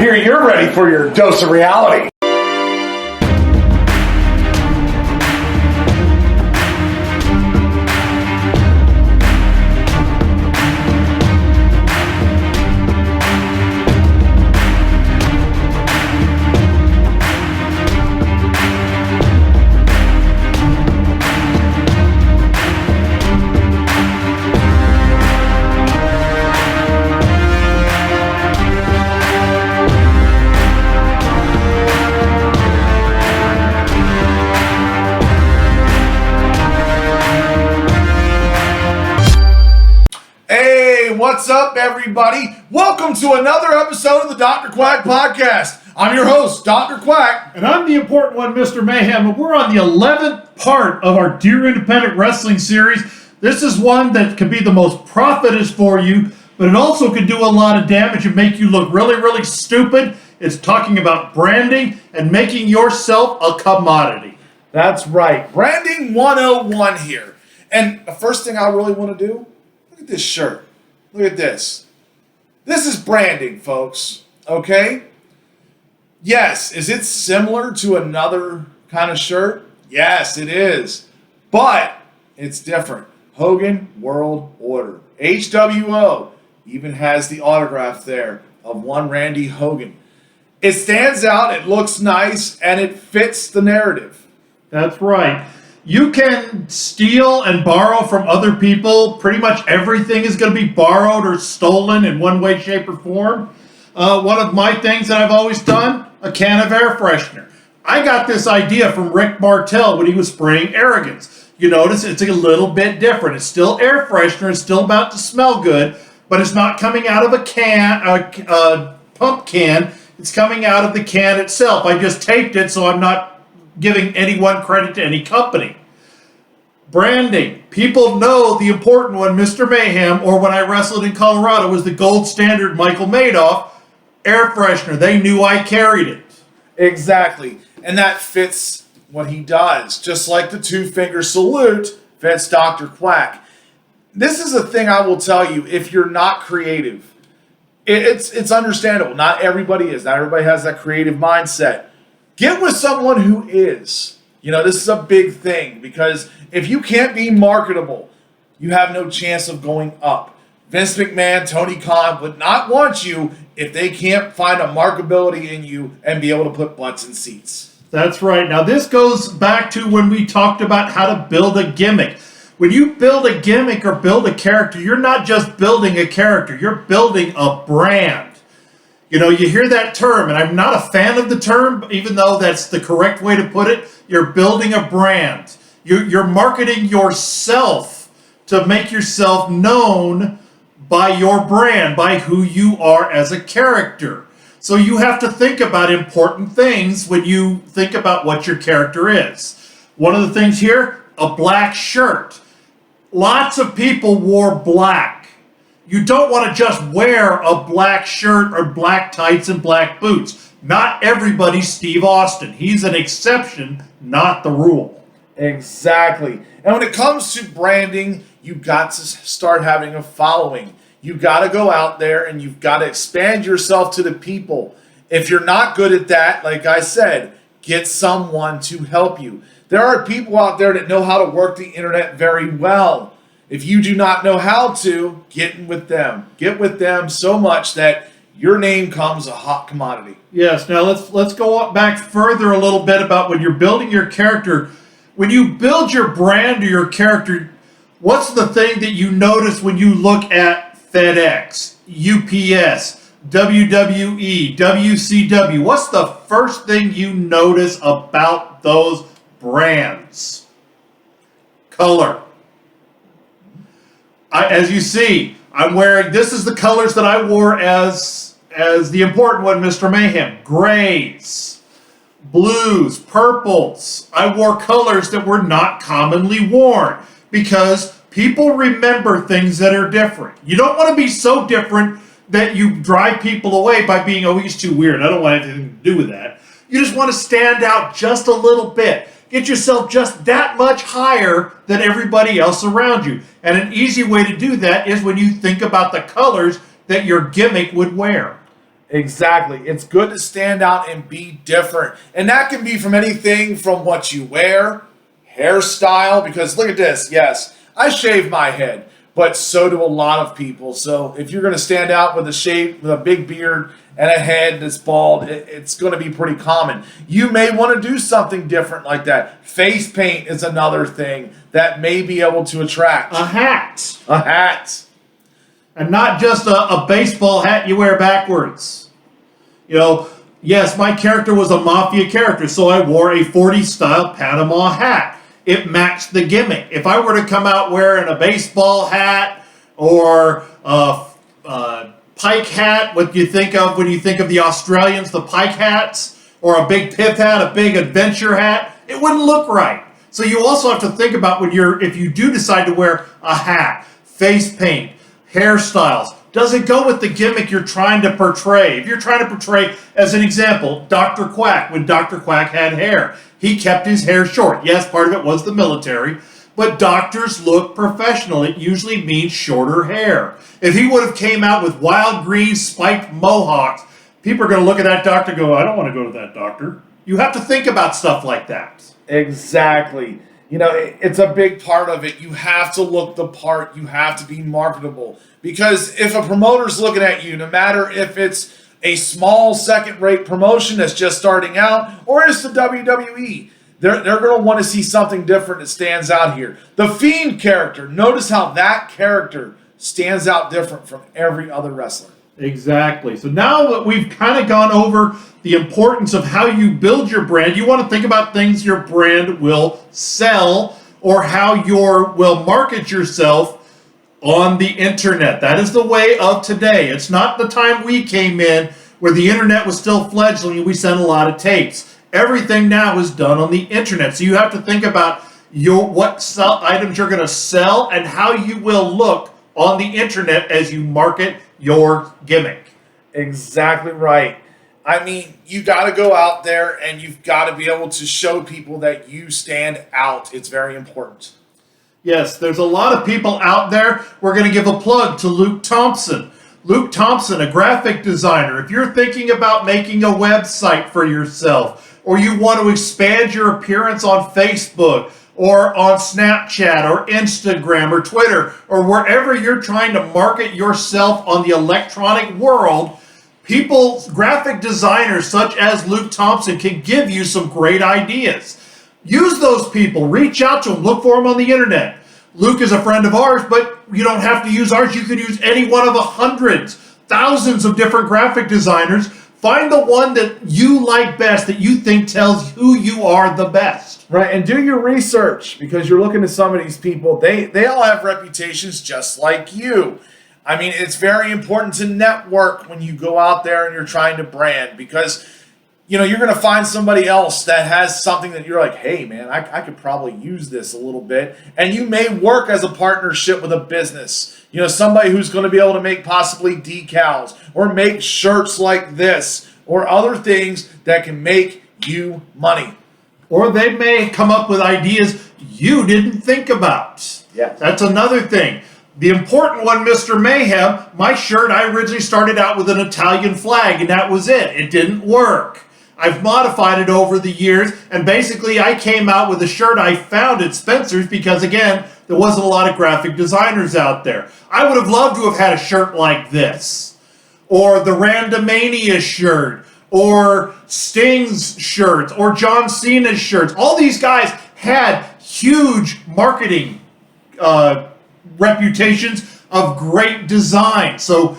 hear you're ready for your dose of reality. What's up, everybody? Welcome to another episode of the Dr. Quack Podcast. I'm your host, Dr. Quack. And I'm the important one, Mr. Mayhem. And we're on the 11th part of our Dear Independent Wrestling series. This is one that could be the most profitous for you, but it also could do a lot of damage and make you look really, really stupid. It's talking about branding and making yourself a commodity. That's right. Branding 101 here. And the first thing I really want to do, look at this shirt. Look at this. This is branding, folks. Okay? Yes, is it similar to another kind of shirt? Yes, it is. But it's different. Hogan World Order. HWO even has the autograph there of one Randy Hogan. It stands out, it looks nice, and it fits the narrative. That's right. You can steal and borrow from other people. Pretty much everything is going to be borrowed or stolen in one way, shape, or form. One of my things that I've always done, a can of air freshener. I got this idea from Rick Martel when he was spraying Arrogance. You notice it's a little bit different. It's still air freshener. It's still about to smell good, but it's not coming out of a pump can. It's coming out of the can itself. I just taped it, so I'm not giving anyone credit to any company. Branding. People know the important one, Mr. Mayhem, or when I wrestled in Colorado, was the gold standard Michael Madoff air freshener. They knew I carried it. Exactly. And that fits what he does. Just like the two-finger salute fits Dr. Quack. This is a thing I will tell you, if you're not creative, it's understandable. Not everybody is. Not everybody has that creative mindset. Get with someone who is. This is a big thing, because if you can't be marketable, you have no chance of going up. Vince McMahon, Tony Khan would not want you if they can't find a markability in you and be able to put butts in seats. That's right. Now, this goes back to when we talked about how to build a gimmick. When you build a gimmick or build a character, you're not just building a character, you're building a brand. You hear that term, and I'm not a fan of the term, even though that's the correct way to put it. You're building a brand. You're marketing yourself to make yourself known by your brand, by who you are as a character. So you have to think about important things when you think about what your character is. One of the things here, a black shirt. Lots of people wore black. You don't want to just wear a black shirt or black tights and black boots. Not everybody's Steve Austin. He's an exception, not the rule. Exactly. And when it comes to branding, you've got to start having a following. You've got to go out there and you've got to expand yourself to the people. If you're not good at that, like I said, get someone to help you. There are people out there that know how to work the internet very well. If you do not know how to, get with them. Get with them so much that your name comes a hot commodity. Yes. Now let's go back further a little bit about when you're building your character. When you build your brand or your character, what's the thing that you notice when you look at FedEx, UPS, WWE, WCW? What's the first thing you notice about those brands? Color. As you see, I'm wearing, this is the colors that I wore as the important one, Mr. Mayhem. Grays, blues, purples. I wore colors that were not commonly worn because people remember things that are different. You don't want to be so different that you drive people away by being, oh, he's too weird. I don't want anything to do with that. You just want to stand out just a little bit. Get yourself just that much higher than everybody else around you. And an easy way to do that is when you think about the colors that your gimmick would wear. Exactly. It's good to stand out and be different. And that can be from anything from what you wear, hairstyle, because look at this. Yes, I shave my head, but so do a lot of people. So if you're going to stand out with with a big beard and a head that's bald, it's going to be pretty common. You may want to do something different like that. Face paint is another thing that may be able to attract. A hat. A hat. And not just a baseball hat you wear backwards. You know, yes, my character was a mafia character, so I wore a 40s style Panama hat. It matched the gimmick. If I were to come out wearing a baseball hat or a pike hat, what you think of when you think of the Australians, the pike hats, or a big pith hat, a big adventure hat, it wouldn't look right. So you also have to think about if you do decide to wear a hat, face paint, hairstyles, does it go with the gimmick you're trying to portray? If you're trying to portray, as an example, Dr. Quack, when Dr. Quack had hair, he kept his hair short. Yes, part of it was the military, but doctors look professional. It usually means shorter hair. If he would have came out with wild green spiked mohawks, people are going to look at that doctor and go, I don't want to go to that doctor. You have to think about stuff like that. Exactly. You know, it's a big part of it. You have to look the part. You have to be marketable. Because if a promoter's looking at you, no matter if it's a small second-rate promotion that's just starting out, or it's the WWE, they're going to want to see something different that stands out here. The Fiend character, notice how that character stands out different from every other wrestler. Exactly. So now that we've kind of gone over the importance of how you build your brand, you want to think about things your brand will sell or how you will market yourself on the internet. That is the way of today. It's not the time we came in where the internet was still fledgling and we sent a lot of tapes. Everything now is done on the internet. So you have to think about what items you're going to sell and how you will look on the internet as you market your gimmick. Exactly right. I mean, you got to go out there and you've got to be able to show people that you stand out. It's very important. Yes, there's a lot of people out there. We're going to give a plug to Luke Thompson. Luke Thompson, a graphic designer. If you're thinking about making a website for yourself, or you want to expand your appearance on Facebook, or on Snapchat, or Instagram, or Twitter, or wherever you're trying to market yourself on the electronic world, graphic designers such as Luke Thompson can give you some great ideas. Use those people. Reach out to them. Look for them on the internet. Luke is a friend of ours, but you don't have to use ours. You could use any one of hundreds, thousands of different graphic designers. Find the one that you like best, that you think tells who you are the best. Right, and do your research, because you're looking at some of these people. They all have reputations just like you. I mean, it's very important to network when you go out there and you're trying to brand, because you know, you're going to find somebody else that has something that you're like, hey, man, I could probably use this a little bit. And you may work as a partnership with a business. You know, somebody who's going to be able to make possibly decals or make shirts like this or other things that can make you money. Or they may come up with ideas you didn't think about. Yes. That's another thing. The important one, Mr. Mayhem, my shirt, I originally started out with an Italian flag, and that was it. It didn't work. I've modified it over the years, and basically I came out with a shirt I found at Spencer's because, again, there wasn't a lot of graphic designers out there. I would have loved to have had a shirt like this, or the Randomania shirt, or Sting's shirts, or John Cena's shirts. All these guys had huge marketing reputations of great design. So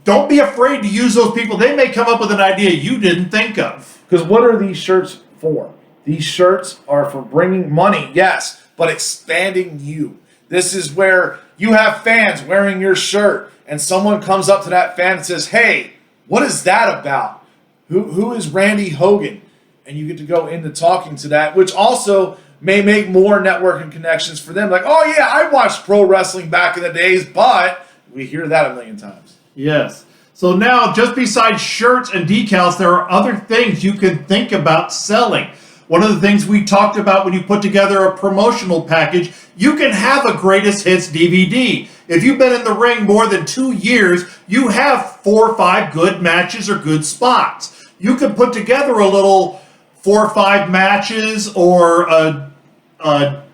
don't be afraid to use those people. They may come up with an idea you didn't think of. Because what are these shirts for? These shirts are for bringing money, yes, but expanding you. This is where you have fans wearing your shirt, and someone comes up to that fan and says, hey, what is that about? Who is Randy Hogan? And you get to go into talking to that, which also may make more networking connections for them. Like, oh yeah, I watched pro wrestling back in the days, but we hear that a million times. Yes. So now, just besides shirts and decals, there are other things you can think about selling. One of the things we talked about when you put together a promotional package, you can have a greatest hits DVD. If you've been in the ring more than 2 years, you have 4 or 5 good matches or good spots. You could put together a little 4 or 5 matches or a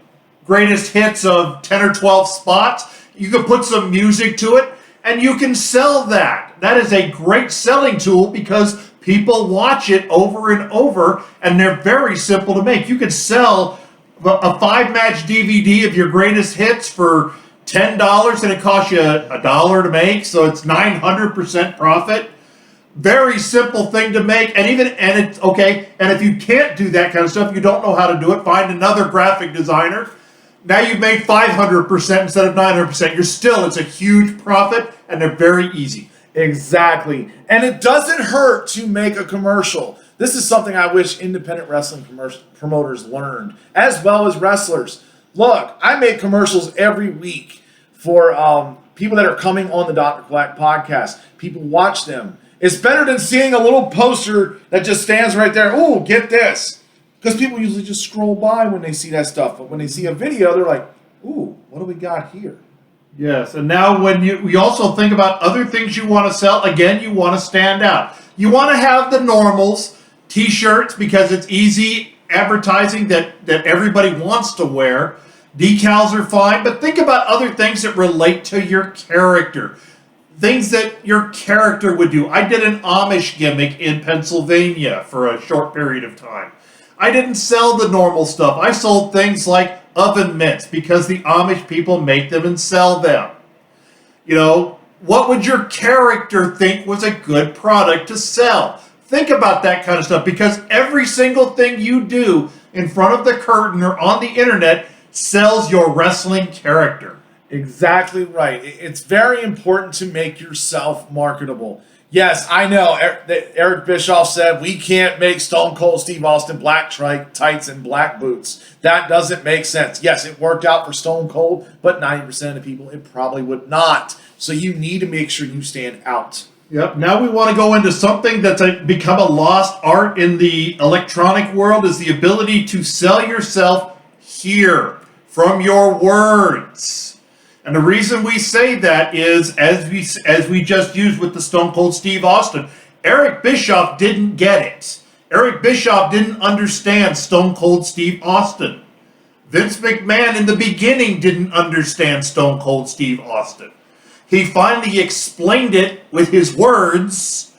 greatest hits of 10 or 12 spots. You could put some music to it, and you can sell that. That is a great selling tool because people watch it over and over, and they're very simple to make. You could sell a 5-match DVD of your greatest hits for $10, and it costs you $1 to make, so it's 900% profit. Very simple thing to make, and it's okay. And if you can't do that kind of stuff, you don't know how to do it, find another graphic designer. Now you've made 500% instead of 900%. It's a huge profit, and they're very easy. Exactly. And it doesn't hurt to make a commercial. This is something I wish independent wrestling promoters learned, as well as wrestlers. Look, I make commercials every week for people that are coming on the Dr. Quack podcast. People watch them. It's better than seeing a little poster that just stands right there. Oh, get this. Because people usually just scroll by when they see that stuff. But when they see a video, they're like, ooh, what do we got here? Yes, and now we also think about other things you want to sell. Again, you want to stand out. You want to have the normals, t-shirts, because it's easy advertising that everybody wants to wear. Decals are fine, but think about other things that relate to your character. Things that your character would do. I did an Amish gimmick in Pennsylvania for a short period of time. I didn't sell the normal stuff. I sold things like oven mitts because the Amish people make them and sell them. You know, what would your character think was a good product to sell? Think about that kind of stuff, because every single thing you do in front of the curtain or on the internet sells your wrestling character. Exactly right. It's very important to make yourself marketable. Yes, I know Eric Bischoff said we can't make Stone Cold Steve Austin black tights and black boots. That doesn't make sense. Yes, it worked out for Stone Cold, but 90% of the people, it probably would not. So you need to make sure you stand out. Yep. Now we want to go into something that's become a lost art in the electronic world, is the ability to sell yourself here from your words. And the reason we say that is, as we just used with the Stone Cold Steve Austin, Eric Bischoff didn't get it. Eric Bischoff didn't understand Stone Cold Steve Austin. Vince McMahon in the beginning didn't understand Stone Cold Steve Austin. He finally explained it with his words,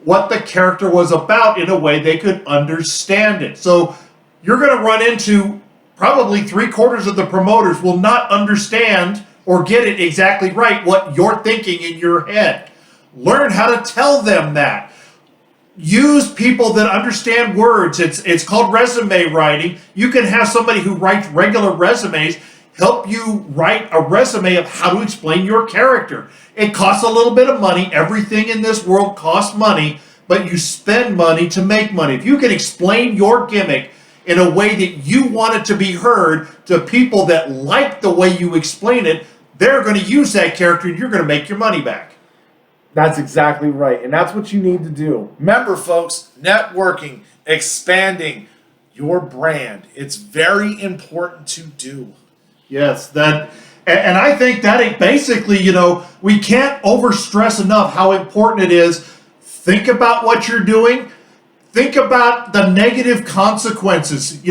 what the character was about, in a way they could understand it. So you're going to run into probably 3/4 of the promoters will not understand or get it exactly right what you're thinking in your head. Learn how to tell them that. Use people that understand words. It's called resume writing. You can have somebody who writes regular resumes help you write a resume of how to explain your character. It costs a little bit of money. Everything in this world costs money, but you spend money to make money. If you can explain your gimmick in a way that you want it to be heard to people that like the way you explain it, they're going to use that character and you're going to make your money back. That's exactly right. And that's what you need to do. Remember, folks, networking, expanding your brand. It's very important to do. Yes, and I think that it basically, we can't overstress enough how important it is. Think about what you're doing. Think about the negative consequences.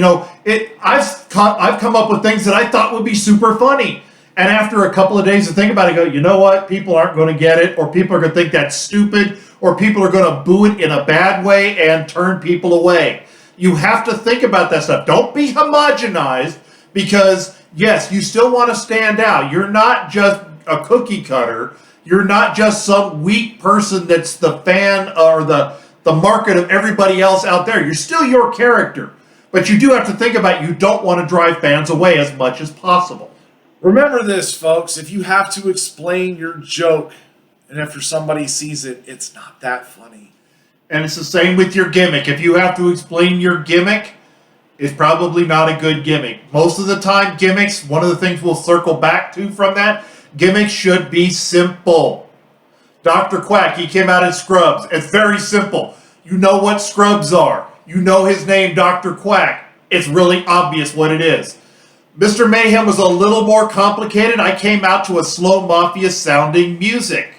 I've come up with things that I thought would be super funny. And after a couple of days to think about it, I go, you know what? People aren't going to get it, or people are going to think that's stupid, or people are going to boo it in a bad way and turn people away. You have to think about that stuff. Don't be homogenized, because, yes, you still want to stand out. You're not just a cookie cutter. You're not just some weak person that's the fan or the market of everybody else out there. You're still your character. But you do have to think about, you don't want to drive fans away as much as possible. Remember this, folks. If you have to explain your joke, and after somebody sees it, it's not that funny. And it's the same with your gimmick. If you have to explain your gimmick, it's probably not a good gimmick. Most of the time, gimmicks, one of the things we'll circle back to from that, gimmicks should be simple. Dr. Quack, he came out in scrubs. It's very simple. You know what scrubs are. You know his name, Dr. Quack. It's really obvious what it is. Mr. Mayhem was a little more complicated. I came out to a slow mafia sounding music.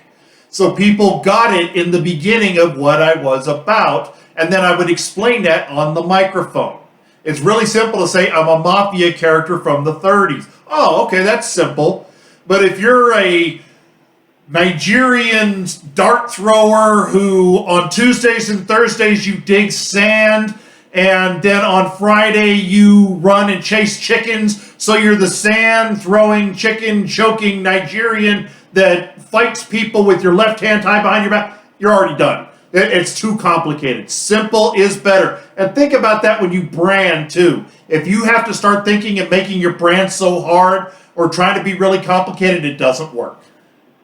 So people got it in the beginning of what I was about, and then I would explain that on the microphone. It's really simple to say I'm a mafia character from the 30s. Oh, okay, that's simple. But if you're a Nigerian dart thrower who on Tuesdays and Thursdays you dig sand, and then on Friday you run and chase chickens, so you're the sand throwing, chicken choking Nigerian that fights people with your left hand tied behind your back, you're already done. It's too complicated. Simple is better. And think about that when you brand too. If you have to start thinking and making your brand so hard or trying to be really complicated, it doesn't work.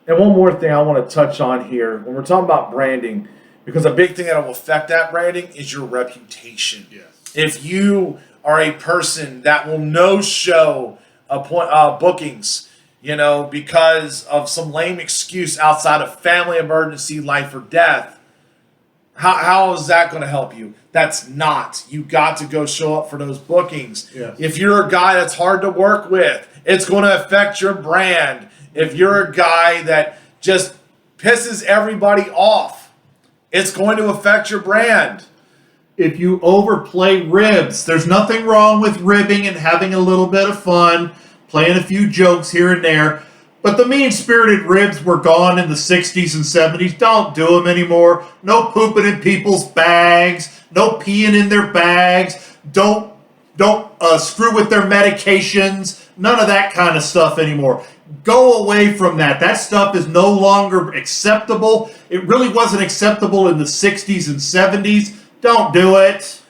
And one more thing I want to touch on here when we're talking about branding, because a big thing that will affect that branding is your reputation. Yes. If you are a person that will no-show bookings, because of some lame excuse outside of family emergency, life or death, how is that going to help you? That's not. You got to go show up for those bookings. Yes. If you're a guy that's hard to work with, it's going to affect your brand. If you're a guy that just pisses everybody off, it's going to affect your brand. If you overplay ribs, there's nothing wrong with ribbing and having a little bit of fun, playing a few jokes here and there. But the mean-spirited ribs were gone in the 60s and 70s. Don't do them anymore. No pooping in people's bags. No peeing in their bags. Don't screw with their medications. None of that kind of stuff anymore. Go away from that. That stuff is no longer acceptable. It really wasn't acceptable in the 60s and 70s. Don't do it.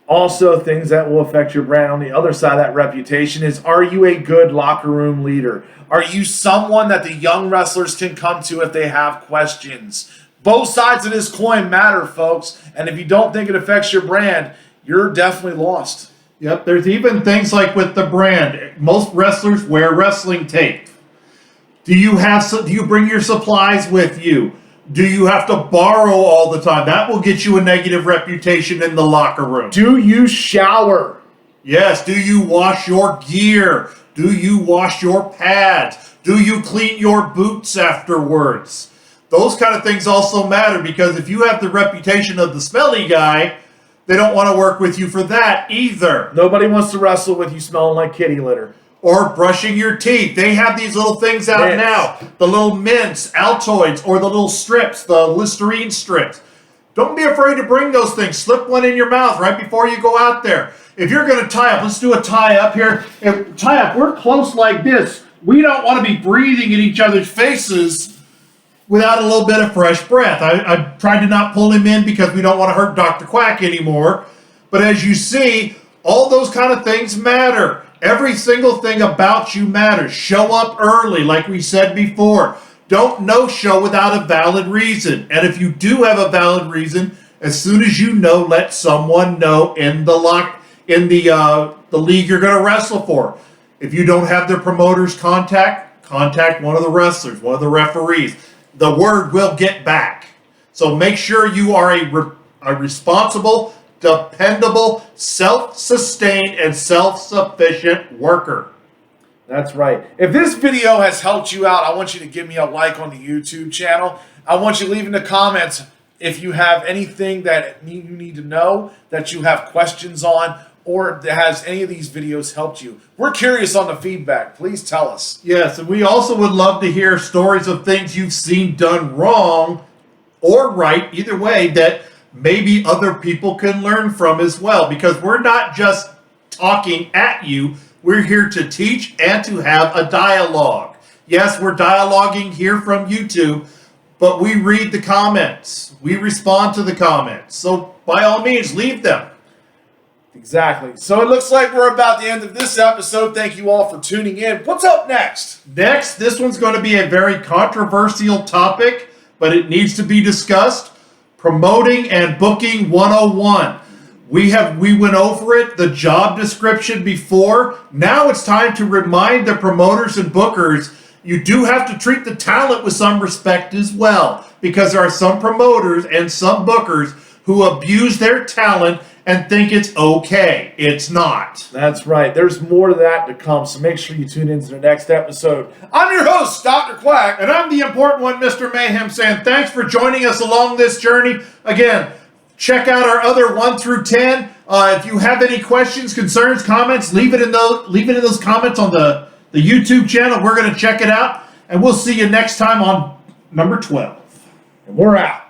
Also, things that will affect your brand on the other side of that reputation is, are you a good locker room leader? Are you someone that the young wrestlers can come to if they have questions? Both sides of this coin matter, folks. And if you don't think it affects your brand, you're definitely lost. Yep, there's even things like with the brand. Most wrestlers wear wrestling tape. Do you bring your supplies with you? Do you have to borrow all the time? That will get you a negative reputation in the locker room. Do you shower? Yes. Do you wash your gear? Do you wash your pads? Do you clean your boots afterwards? Those kind of things also matter, because if you have the reputation of the smelly guy, they don't want to work with you for that either. Nobody wants to wrestle with you smelling like kitty litter. Or brushing your teeth. They have these little things out Mints. now. The little mints, Altoids, or the little strips, the Listerine strips. Don't be afraid to bring those things. Slip one in your mouth right before you go out there. If you're going to tie up, let's do a tie up here. We're close like this. We don't want to be breathing in each other's faces without a little bit of fresh breath. I tried to not pull him in because we don't want to hurt Dr. Quack anymore. But as you see, all those kind of things matter. Every single thing about you matters. Show up early, like we said before. Don't no-show without a valid reason. And if you do have a valid reason, as soon as you know, let someone know in the league you're going to wrestle for. If you don't have their promoter's contact one of the wrestlers, one of the referees. The word will get back. So make sure you are a responsible, dependable, self-sustained, and self-sufficient worker. That's right. If this video has helped you out, I want you to give me a like on the YouTube channel. I want you to leave in the comments if you have anything that you need to know, that you have questions on, or has any of these videos helped you. We're curious on the feedback. Please tell us. Yes, and we also would love to hear stories of things you've seen done wrong or right, either way, that maybe other people can learn from as well, because we're not just talking at you. We're here to teach and to have a dialogue. Yes, we're dialoguing here from YouTube, but we read the comments. We respond to the comments. So by all means, leave them. Exactly. So it looks like we're about the end of this episode. Thank you all for tuning in. What's up next? Next, this one's going to be a very controversial topic, but it needs to be discussed. Promoting and Booking 101. We went over it, the job description before. Now it's time to remind the promoters and bookers, you do have to treat the talent with some respect as well, because there are some promoters and some bookers who abuse their talent and think it's okay. It's not. That's right. There's more to that to come, so make sure you tune into the next episode. I'm your host, Dr. Quack. And I'm the important one, Mr. Mayhem, saying thanks for joining us along this journey. Again, check out our other 1 through 10. If you have any questions, concerns, comments, leave it in those comments on the YouTube channel. We're going to check it out. And we'll see you next time on number 12. And we're out.